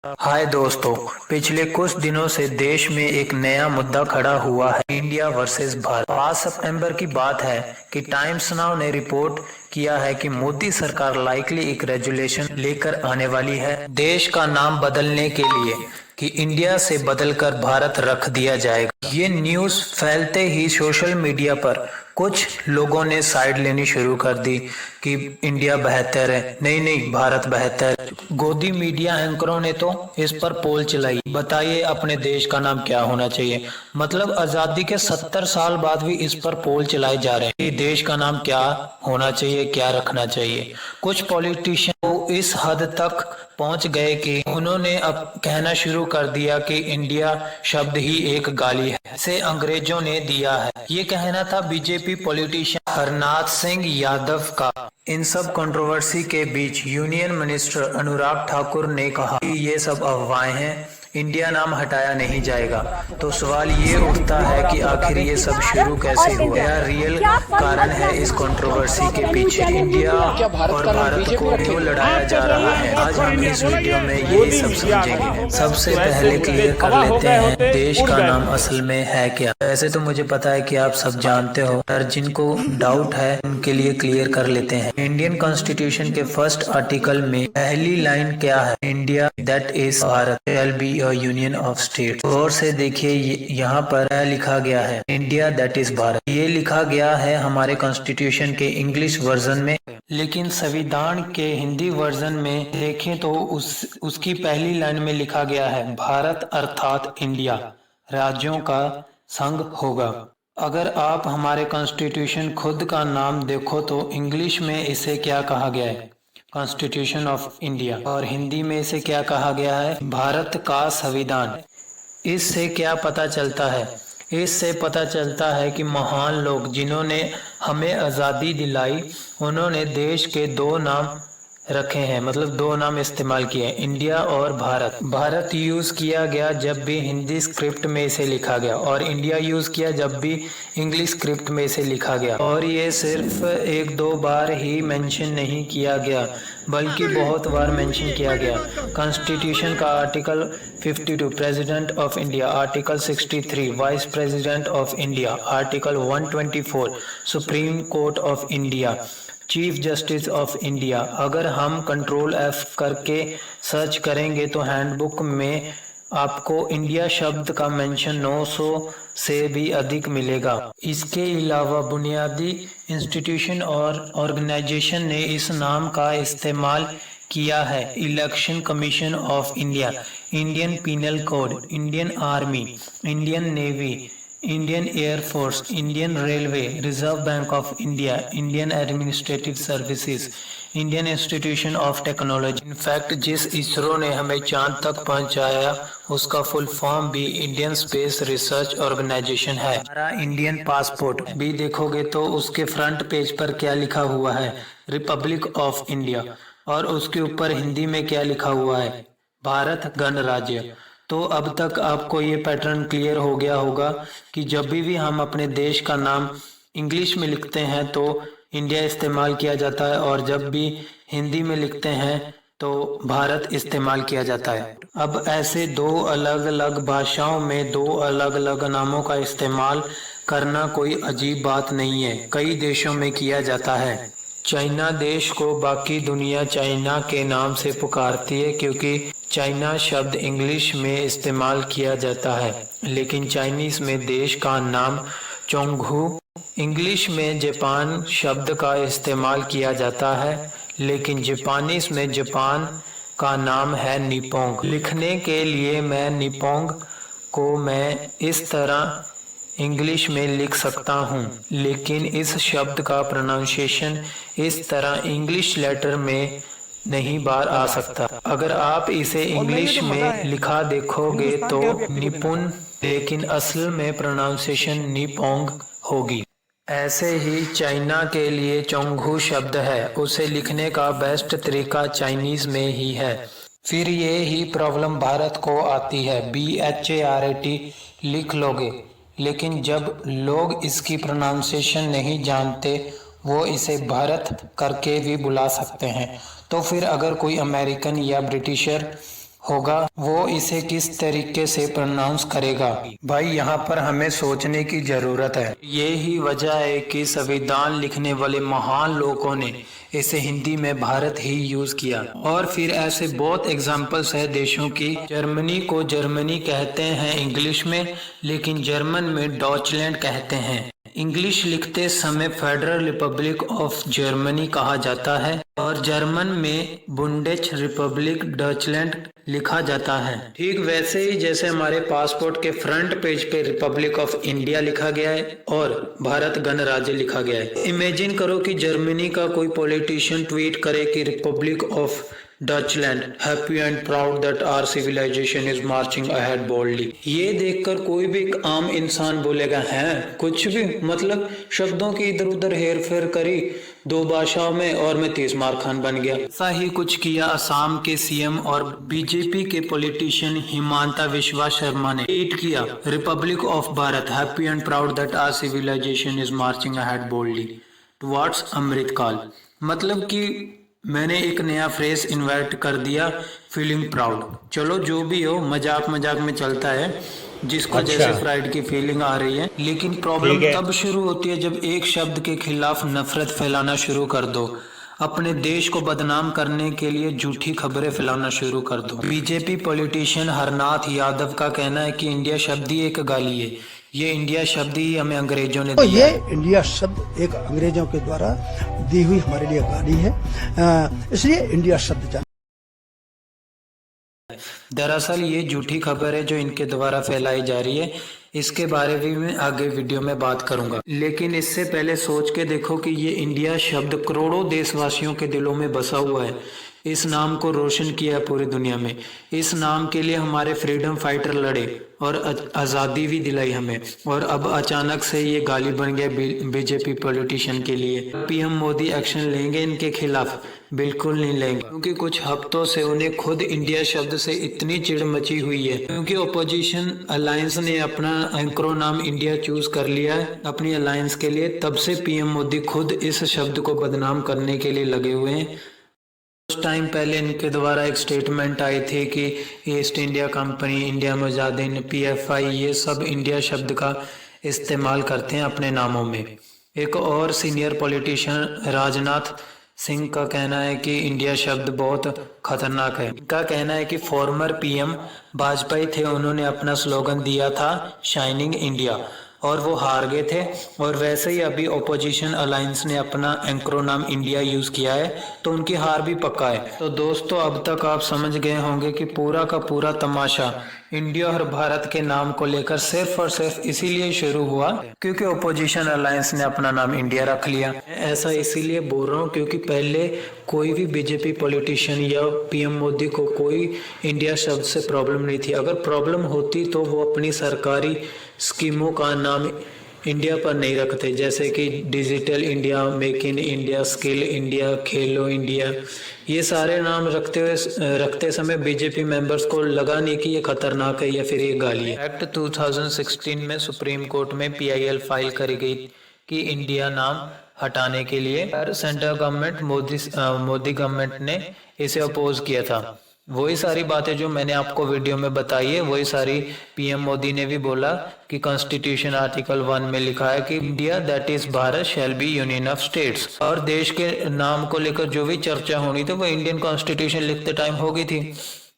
हाय दोस्तों। पिछले कुछ दिनों से देश में एक नया मुद्दा खड़ा हुआ है, इंडिया वर्सेस भारत। 5 सितंबर की बात है कि टाइम्स नाउ ने रिपोर्ट किया है कि मोदी सरकार लाइकली एक रेजुलेशन लेकर आने वाली है देश का नाम बदलने के लिए, कि इंडिया से बदलकर भारत रख दिया जाएगा। ये न्यूज़ फैलते ही सोशल मीडिया पर कुछ लोगों ने साइड लेनी शुरू कर दी कि इंडिया बेहतर है, नहीं नहीं भारत बेहतर है। गोदी मीडिया एंकरों ने तो इस पर पोल चलाई, बताइए अपने देश का नाम क्या होना चाहिए। मतलब आजादी के 70 साल बाद भी इस पर पोल चलाए जा रहे हैं कि देश का नाम क्या होना चाहिए, क्या रखना चाहिए। कुछ पॉलिटिशियन तो इस हद तक पहुंच गए कि उन्होंने अब कहना शुरू कर दिया कि इंडिया शब्द ही एक गाली है, इसे अंग्रेजों ने दिया है। ये कहना था बीजेपी पॉलिटिशियन हरनाथ सिंह यादव का। इन सब कंट्रोवर्सी के बीच यूनियन मिनिस्टर अनुराग ठाकुर ने कहा कि ये सब अफवाहें हैं, इंडिया नाम हटाया नहीं जाएगा। तो सवाल ये उठता है कि आखिर ये सब शुरू कैसे हुआ, क्या रियल कारण है इस कंट्रोवर्सी के पीछे, इंडिया और भारत को क्यों लड़ाया जा रहा है। आज हम इस वीडियो में यही सब समझेंगे। सबसे पहले क्लियर कर लेते हैं देश का नाम असल में है क्या। वैसे तो मुझे पता है कि आप सब जानते हो, पर जिनको डाउट है उनके लिए क्लियर कर लेते हैं। इंडियन कॉन्स्टिट्यूशन के फर्स्ट आर्टिकल में पहली लाइन क्या है, India that is Bharat shall be a union of state. गौर से देखिए, यहाँ पर क्या लिखा गया है, इंडिया दैट इज भारत। ये लिखा गया है हमारे कॉन्स्टिट्यूशन के इंग्लिश वर्जन में, लेकिन संविधान के हिंदी वर्जन में देखें तो उसकी पहली लाइन में लिखा गया है भारत अर्थात इंडिया राज्यों का संघ होगा। अगर आप हमारे कॉन्स्टिट्यूशन खुद का नाम देखो तो इंग्लिश में इसे क्या कहा गया है, कॉन्स्टिट्यूशन ऑफ इंडिया, और हिंदी में इसे क्या कहा गया है, भारत का संविधान। इससे क्या पता चलता है, इससे पता चलता है कि महान लोग जिन्होंने हमें आज़ादी दिलाई, उन्होंने देश के दो नाम रखे हैं, मतलब दो नाम इस्तेमाल किए, इंडिया और भारत। भारत यूज किया गया जब भी हिंदी स्क्रिप्ट में इसे लिखा गया, और इंडिया यूज किया जब भी इंग्लिश स्क्रिप्ट में इसे लिखा गया। और ये सिर्फ एक दो बार ही मेंशन नहीं किया गया, बल्कि बहुत बार मेंशन किया गया। कॉन्स्टिट्यूशन का article 52 president of India, article 63 vice president of India, article 124 supreme court of India, chief justice of India. अगर हम कंट्रोल F करके सर्च करेंगे तो हैंडबुक में आपको इंडिया शब्द का मेंशन 900 से भी अधिक मिलेगा। इसके अलावा बुनियादी इंस्टीट्यूशन और ऑर्गेनाइजेशन ने इस नाम का इस्तेमाल किया है, election commission of India, Indian penal code, Indian army, Indian navy, Indian air force, Indian railway, reserve bank of India, Indian administrative services, Indian institution of technology. In fact जिस इसरो ने हमें चांद तक पहुंचाया उसका फुल फॉर्म भी Indian space research organisation है। हमारा इंडियन पासपोर्ट भी देखोगे तो उसके फ्रंट पेज पर क्या लिखा हुआ है, रिपब्लिक ऑफ इंडिया, और उसके ऊपर हिंदी में क्या लिखा हुआ है, भारत गणराज्य। तो अब तक आपको ये पैटर्न क्लियर हो गया होगा कि जब भी हम अपने देश का नाम इंग्लिश में लिखते हैं तो इंडिया इस्तेमाल किया जाता है, और जब भी हिंदी में लिखते हैं तो भारत इस्तेमाल किया जाता है। अब ऐसे दो अलग अलग भाषाओं में दो अलग अलग नामों का इस्तेमाल करना कोई अजीब बात नहीं है, कई देशों में किया जाता है। चाइना देश को बाकी दुनिया चाइना के नाम से पुकारती है क्योंकि चाइना शब्द इंग्लिश में इस्तेमाल किया जाता है, लेकिन चाइनीज में देश का नाम चोंगहू। इंग्लिश में जापान शब्द का इस्तेमाल किया जाता है, लेकिन जापानीज में जापान का नाम है निपोंग। लिखने के लिए मैं निपोंग को मैं इस तरह इंग्लिश में लिख सकता हूँ, लेकिन इस शब्द का प्रोनाउंसिएशन इस तरह इंग्लिश लेटर में नहीं बार आ सकता। अगर आप इसे इंग्लिश में लिखा देखोगे तो निपुण, लेकिन असल में प्रोनाउंसिएशन निपोंग होगी। ऐसे ही चाइना के लिए चोंगहू शब्द है, उसे लिखने का बेस्ट तरीका चाइनीज में ही है। फिर ये ही प्रॉब्लम भारत को आती है, BHARAT लिख लोगे, लेकिन जब लोग इसकी प्रोनाउंसिएशन नहीं जानते वो इसे भारत करके भी बुला सकते हैं। तो फिर अगर कोई अमेरिकन या ब्रिटिशर होगा वो इसे किस तरीके से प्रोनाउंस करेगा। भाई यहाँ पर हमें सोचने की जरूरत है। ये ही वजह है कि संविधान लिखने वाले महान लोगों ने इसे हिंदी में भारत ही यूज किया। और फिर ऐसे बहुत एग्जाम्पल्स है देशों की। जर्मनी को जर्मनी कहते हैं इंग्लिश में, लेकिन जर्मन में डॉचलैंड कहते हैं। इंग्लिश लिखते समय फेडरल रिपब्लिक ऑफ जर्मनी कहा जाता है और जर्मन में बुंडेश रिपब्लिक डचलैंड लिखा जाता है। ठीक वैसे ही जैसे हमारे पासपोर्ट के फ्रंट पेज पे रिपब्लिक ऑफ इंडिया लिखा गया है और भारत गणराज्य लिखा गया है। इमेजिन करो कि जर्मनी का कोई पॉलिटिशियन ट्वीट करे कि republic of Deutschland happy and proud that our civilisation is marching ahead boldly. ये देखकर कोई भी आम इंसान बोलेगा है कुछ भी, मतलब शब्दों की इधर उधर हेर फेर करी दो भाषाओं में और मैं 30 मार खान बन गया। ऐसा ही कुछ किया असम के सीएम और बीजेपी के पॉलिटिशियन हिमांता विश्वा शर्मा ने ट्वीट किया republic of Bharat happy and proud that our civilisation is marching ahead boldly towards Amrit Kaal. मतलब कि मैंने एक नया फ्रेज इन्वर्ट कर दिया, फीलिंग प्राउड। चलो जो भी हो, मजाक मजाक में चलता है, जिसको जैसे प्राइड की फीलिंग आ रही है। लेकिन प्रॉब्लम तब शुरू होती है जब एक शब्द के खिलाफ नफरत फैलाना शुरू कर दो, अपने देश को बदनाम करने के लिए झूठी खबरें फैलाना शुरू कर दो। बीजेपी पॉलिटिशियन हरनाथ यादव का कहना है कि इंडिया शब्द ही एक गाली है। ये इंडिया शब्द ही हमें अंग्रेजों ने दिया। ये इंडिया शब्द एक अंग्रेजों के द्वारा दी हुई हमारे लिए गाली है, इसलिए इंडिया शब्द जान। दरअसल ये झूठी खबर है जो इनके द्वारा फैलाई जा रही है। इसके बारे में मैं आगे वीडियो में बात करूंगा, लेकिन इससे पहले सोच के देखो कि ये इंडिया शब्द करोड़ों देशवासियों के दिलों में बसा हुआ है। इस नाम को रोशन किया है पूरी दुनिया में। इस नाम के लिए हमारे फ्रीडम फाइटर लड़े और आज़ादी भी दिलाई हमें, और अब अचानक से ये गाली बन गया बीजेपी पॉलिटिशियन के लिए। पीएम मोदी एक्शन लेंगे इनके खिलाफ? बिल्कुल नहीं लेंगे, क्योंकि कुछ हफ्तों से उन्हें खुद इंडिया शब्द से इतनी चिढ़ मची हुई है, क्योंकि ओपोजिशन अलायंस ने अपना एक्रोनाम इंडिया चूज कर लिया है अपनी अलायंस के लिए। तब से पीएम मोदी खुद इस शब्द को बदनाम करने के लिए लगे हुए हैं। कुछ टाइम पहले इनके द्वारा एक स्टेटमेंट आई थी कि east India company, India Mujahideen, PFI, ये सब इंडिया शब्द का इस्तेमाल करते हैं अपने नामों में। एक और सीनियर पॉलिटिशियन राजनाथ सिंह का कहना है कि इंडिया शब्द बहुत खतरनाक है। इनका कहना है कि फॉर्मर पीएम वाजपेयी थे, उन्होंने अपना स्लोगन दिया था शाइनिंग इंडिया, और वो हार गए थे। और वैसे ही अभी ओपोजिशन अलायंस ने अपना एक्रोनाम इंडिया यूज किया है, तो उनकी हार भी पक्का है। तो दोस्तों, अब तक आप समझ गए होंगे कि पूरा का पूरा तमाशा इंडिया और भारत के नाम को लेकर सिर्फ और सिर्फ इसीलिए शुरू हुआ क्योंकि ओपोजिशन अलायंस ने अपना नाम इंडिया रख लिया। ऐसा इसीलिए बोल रहा हूँ क्योंकि पहले कोई भी बीजेपी पॉलिटिशियन या पीएम मोदी को कोई इंडिया शब्द से प्रॉब्लम नहीं थी। अगर प्रॉब्लम होती तो वो अपनी सरकारी स्कीमों का नाम इंडिया पर नहीं रखते, जैसे कि digital India, make in India, skill India, Khelo India. ये सारे नाम रखते समय बीजेपी मेंबर्स को लगा नहीं कि ये खतरनाक है या फिर ये गाली है। एक्ट 2016 में सुप्रीम कोर्ट में पीआईएल फाइल करी गई कि इंडिया नाम हटाने के लिए। सेंट्रल गवर्नमेंट मोदी गवर्नमेंट ने इसे अपोज किया था। वही सारी बातें जो मैंने आपको वीडियो में बताई है, वही सारी पीएम मोदी ने भी बोला कि कॉन्स्टिट्यूशन आर्टिकल 1 में लिखा है कि India that is Bharat shall B union of states. और देश के नाम को लेकर जो भी चर्चा होनी थी वो इंडियन कॉन्स्टिट्यूशन लिखते टाइम हो गई थी।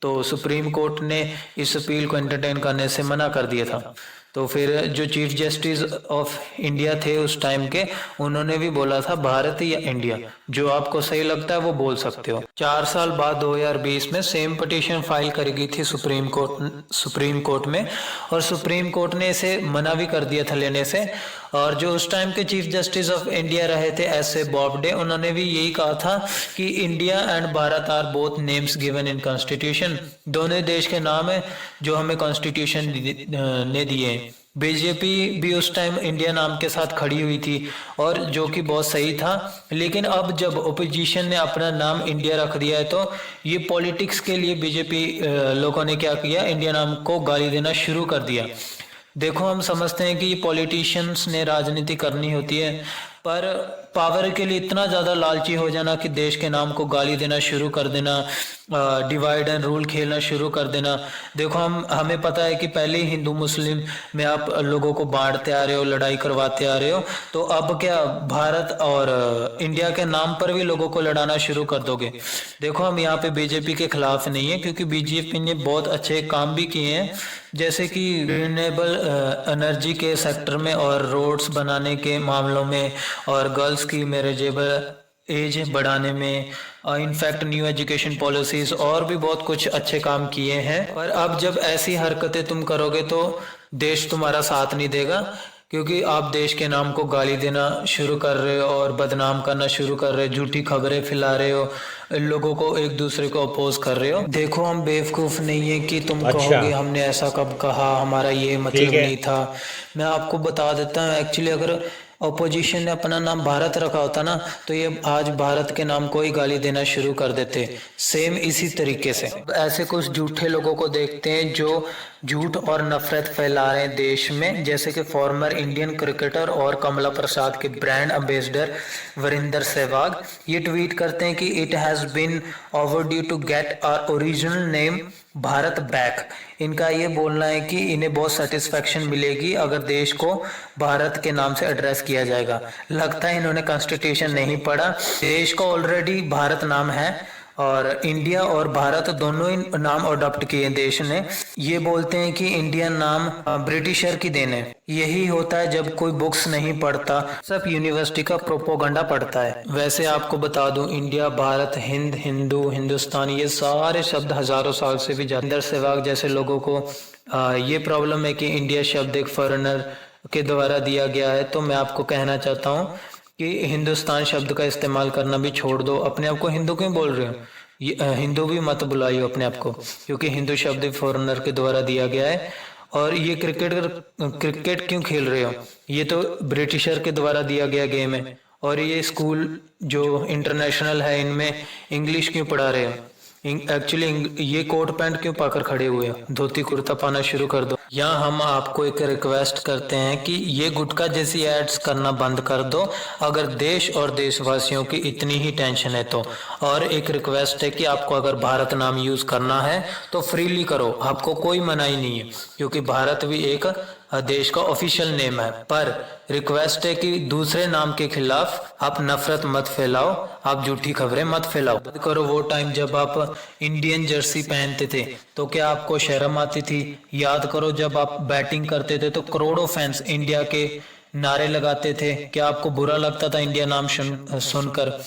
तो सुप्रीम कोर्ट ने इस अपील को एंटरटेन करने से मना कर दिया था। तो फिर जो चीफ जस्टिस ऑफ इंडिया थे उस टाइम के, उन्होंने भी बोला था भारत या इंडिया, जो आपको सही लगता है वो बोल सकते हो। 4 साल बाद 2020 में सेम पिटीशन फाइल करी गई थी सुप्रीम कोर्ट में, और सुप्रीम कोर्ट ने इसे मना भी कर दिया था लेने से। और जो उस टाइम के चीफ जस्टिस ऑफ इंडिया रहे थे एस.ए. बोबडे, उन्होंने भी यही कहा था कि India and Bharat are both names given in constitution. दोनों देश के नाम है जो हमें कॉन्स्टिट्यूशन ने दिए। बीजेपी भी उस टाइम इंडिया नाम के साथ खड़ी हुई थी, और जो कि बहुत सही था। लेकिन अब जब ओपोजिशन ने अपना नाम इंडिया रख दिया है, तो ये पॉलिटिक्स के लिए बीजेपी लोगों ने क्या किया, इंडिया नाम को गाली देना शुरू कर दिया। देखो, हम समझते हैं कि पॉलिटिशियंस ने राजनीति करनी होती है, पर पावर के लिए इतना ज्यादा लालची हो जाना कि देश के नाम को गाली देना शुरू कर देना, डिवाइड एंड रूल खेलना शुरू कर देना। देखो हमें पता है कि पहले ही हिंदू मुस्लिम में आप लोगों को बांटते आ रहे हो, लड़ाई करवाते आ रहे हो, तो अब क्या भारत और इंडिया के नाम पर भी लोगों को लड़ाना शुरू कर दोगे। देखो हम यहाँ पे बीजेपी के खिलाफ नहीं है, क्योंकि बीजेपी ने बहुत अच्छे काम भी किए हैं, जैसे कि रिन्यूएबल एनर्जी के सेक्टर में और रोड्स बनाने के मामलों में और गर्ल्स की मैरिजेबल एज बढ़ाने में, इनफैक्ट न्यू एजुकेशन पॉलिसीज और भी बहुत कुछ अच्छे काम किए हैं। पर अब जब ऐसी हरकतें तुम करोगे तो देश तुम्हारा साथ नहीं देगा, क्योंकि आप देश के नाम को गाली देना शुरू कर रहे हो और बदनाम करना शुरू कर रहे हो, झूठी खबरें फैला रहे हो, लोगों को एक दूसरे को अपोज कर रहे हो। देखो हम बेवकूफ नहीं है कि तुम कहोगे हमने ऐसा कब कहा, हमारा ये मतलब नहीं था। मैं आपको बता देता हूँ, एक्चुअली अगर ऑपोजिशन ने अपना नाम भारत रखा होता ना, तो ये आज भारत के नाम को ही गाली देना शुरू कर देते, सेम इसी तरीके से। ऐसे कुछ झूठे लोगों को देखते हैं जो झूठ और नफरत फैला रहे हैं देश में, जैसे कि फॉर्मर इंडियन क्रिकेटर और कमला प्रसाद के ब्रांड एम्बेसडर वरिंदर सहवाग। ये ट्वीट करते हैं कि it has been overdue to get our original name Bharat back. इनका ये बोलना है कि इन्हें बहुत सेटिस्फेक्शन मिलेगी अगर देश को भारत के नाम से एड्रेस किया जाएगा। लगता है इन्होंने कॉन्स्टिट्यूशन नहीं पढ़ा। देश को ऑलरेडी भारत नाम है और इंडिया और भारत दोनों ही नाम अडॉप्ट किए देश ने। ये बोलते हैं कि इंडियन नाम ब्रिटिशर की देन है। यही होता है जब कोई बुक्स नहीं पढ़ता, सब यूनिवर्सिटी का प्रोपोगंडा पढ़ता है। वैसे आपको बता दूं, इंडिया, भारत, हिंद, हिंदू, हिंदुस्तान, ये सारे शब्द हजारों साल से भी ज्यादा। सहवाग जैसे लोगों को ये प्रॉब्लम है कि इंडिया शब्द एक फॉरेनर के द्वारा दिया गया है। तो मैं आपको कहना चाहता हूँ कि हिंदुस्तान शब्द का इस्तेमाल करना भी छोड़ दो। अपने आप को हिंदू क्यों बोल रहे हो? हिंदू भी मत बुलाइए अपने आप को, क्योंकि हिंदू शब्द फॉरेनर के द्वारा दिया गया है। और ये क्रिकेट क्यों खेल रहे हो? ये तो ब्रिटिशर के द्वारा दिया गया गेम है। और ये स्कूल जो इंटरनेशनल है, इनमें इंग्लिश क्यों पढ़ा रहे हो? एक्चुअली ये कोट पैंट क्यों पाकर खड़े हुए हो? धोती कुर्ता पाना शुरू कर दो। यहाँ हम आपको एक रिक्वेस्ट करते हैं कि ये गुटखा जैसी एड्स करना बंद कर दो, अगर देश और देशवासियों की इतनी ही टेंशन है तो। और एक रिक्वेस्ट है कि आपको अगर भारत नाम यूज करना है तो फ्रीली करो, आपको कोई मनाही नहीं है, क्योंकि भारत भी एक देश का ऑफिशियल नेम है। पर रिक्वेस्ट है कि दूसरे नाम के खिलाफ आप नफरत मत फैलाओ, आप झूठी खबरें मत फैलाओ। याद करो वो टाइम जब आप इंडियन जर्सी पहनते थे तो क्या आपको शर्म आती थी? याद करो जब आप बैटिंग करते थे तो करोड़ों फैंस इंडिया के नारे लगाते थे। क्या आपको बुरा लगता था इंडिया नाम सुनकर?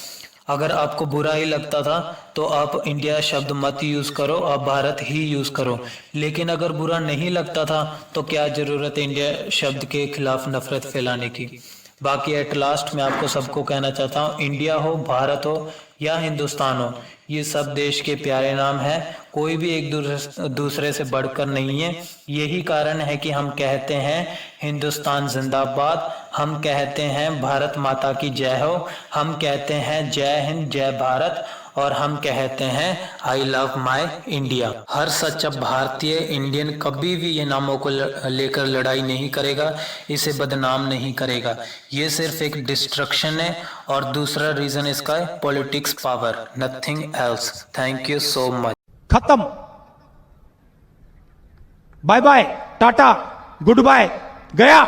अगर आपको बुरा ही लगता था तो आप इंडिया शब्द मत यूज करो, आप भारत ही यूज करो। लेकिन अगर बुरा नहीं लगता था तो क्या जरूरत है इंडिया शब्द के खिलाफ नफरत फैलाने की? बाकी एट लास्ट मैं आपको सबको कहना चाहता हूँ, इंडिया हो, भारत हो या हिंदुस्तान हो, ये सब देश के प्यारे नाम है। कोई भी एक दूसरे से बढ़कर नहीं है। यही कारण है कि हम कहते हैं हिंदुस्तान जिंदाबाद, हम कहते हैं भारत माता की जय हो, हम कहते हैं जय हिंद जय भारत, और हम कहते हैं आई लव माई इंडिया। हर सच्चा भारतीय इंडियन कभी भी ये नामों को लेकर लड़ाई नहीं करेगा, इसे बदनाम नहीं करेगा। ये सिर्फ एक डिस्ट्रक्शन है और दूसरा रीजन इसका है politics power, nothing else. Thank you so much. खत्म, bye bye, tata, goodbye, गया।